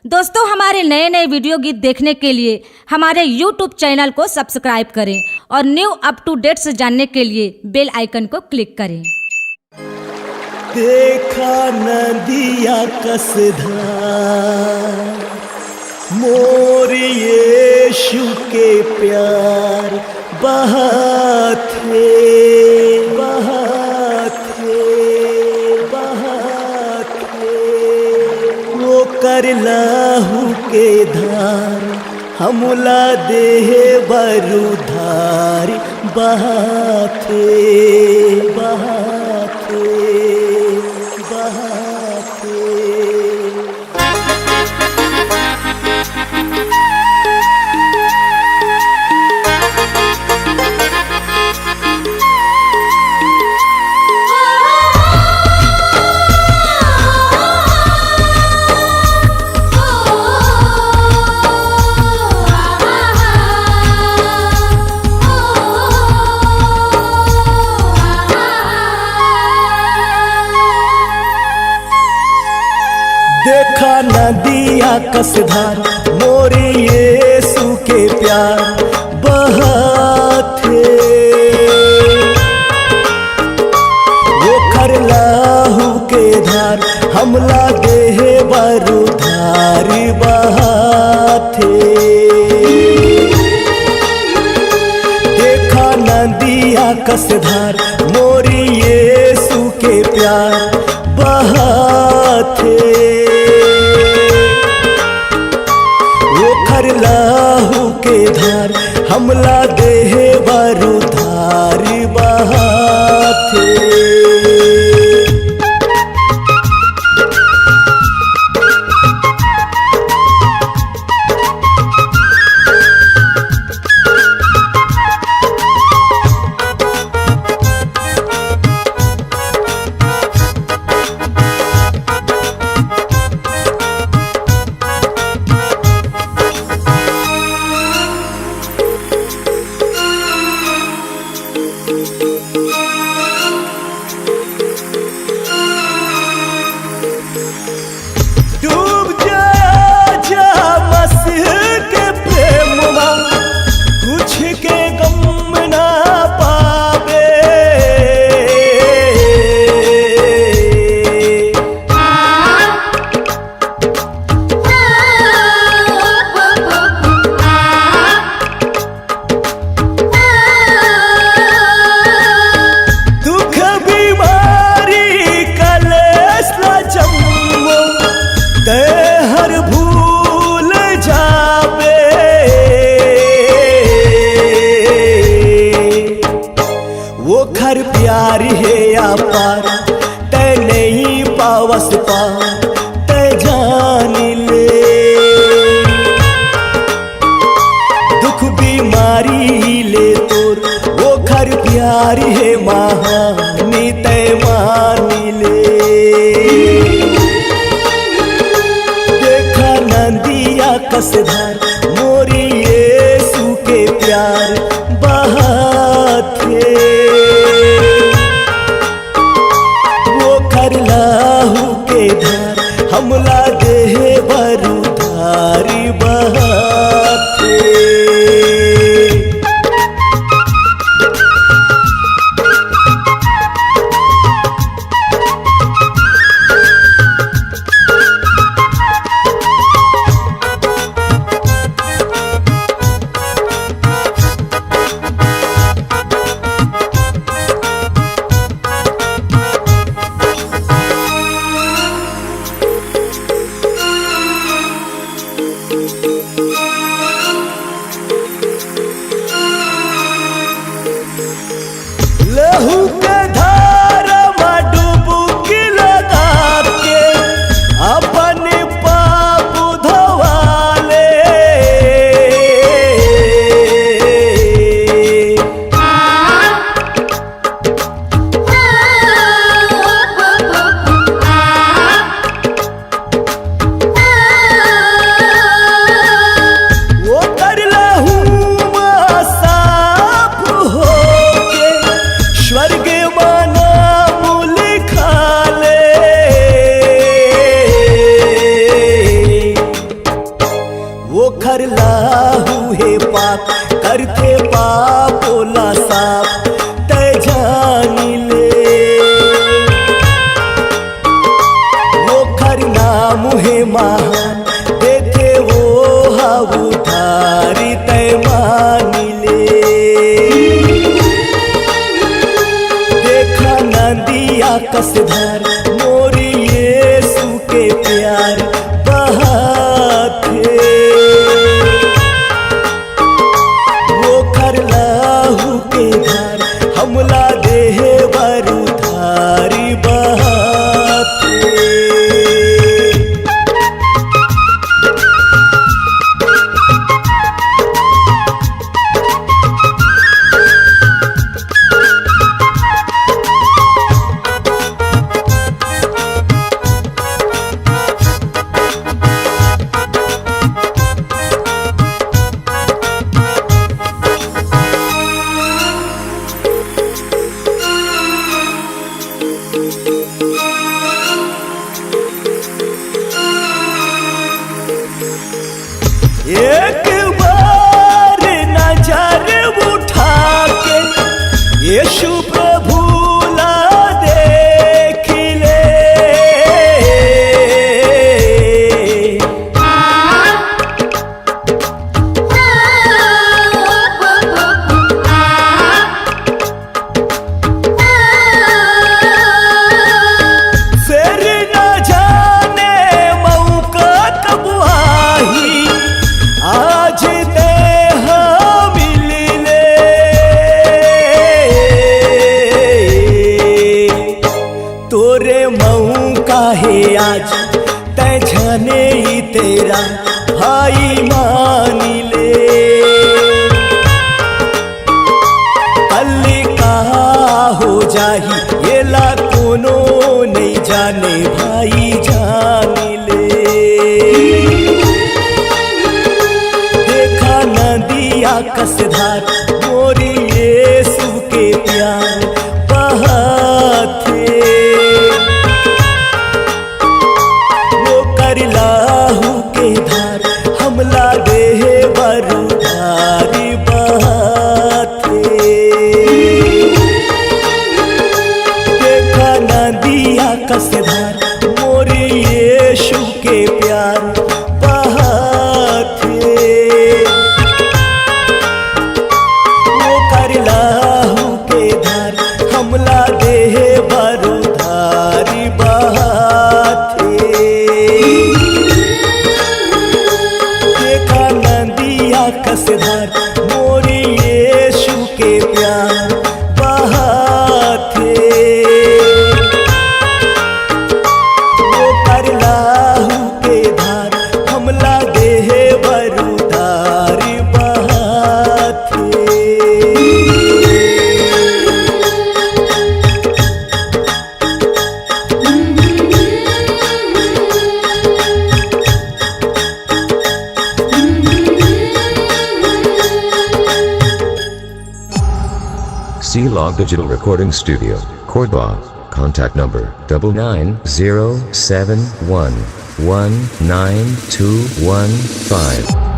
दोस्तों, हमारे नए नए वीडियो गीत देखने के लिए हमारे YouTube चैनल को सब्सक्राइब करें और न्यू अप टू डेट्स जानने के लिए बेल आइकन को क्लिक करें। देखा नदिया कसधार मोर यीशु के प्यार बहाते बहाते बहाते वो कर लहू के धार हमला देह बरुधार बहाते बहाते बहाते। देखा नदिया कसधार मोर यीशु के प्यार बहाते वो कर लहू के धार हमला देह बरुधार बहाते। देखा नदिया कसधार मोर यीशु के प्यार बहाते लहू के धार हमला देह बरुधार बहाते। वो घर प्यार है अपार तै नहीं पावस पार तै जान ले दुख बीमारी ले तोर वो घर प्यार है महानी तै मान ले। देखा नदिया कसधार मोर यीशु के प्यार बहाते लहू के धार हमला देह बरुधार बहाते। अर्थे पापोला साप तय जानी ले वो खर नाम है महान देखे वो हाउ धारी तय मानी ले देखा नदिया कसधार मोरी यीशु के प्यार बहाते वो कर लाहू के धार हमला देह बरु धारी बहाते एक बार नजर उठा के यीशु प्रभु ला देख ले फिर न जाने मौका कब आई आज ते हम मिलले तोरे मौका है आज तय जाने ही तेरा भाई मान ले कल का हो जाही ये ला कोनो नहीं जाने भाई जान ले देखा नदिया कसधार मोरी यीशु के प्यार बहाते वो कर लाहू के धार हमला देह बरु धारी बहाते देखा नदिया कसधार मोरी यीशु के प्यार बहाते वो कर लाहू के धार हमला देह बरु धारी बहाते देखा नदिया कसधार मोरी यीशु के प्यार बहाते वो कर लाहू के धार हमला देह बरु धारी बहाते C-Log Digital Recording Studio, Cordoba. Contact number 99071192115.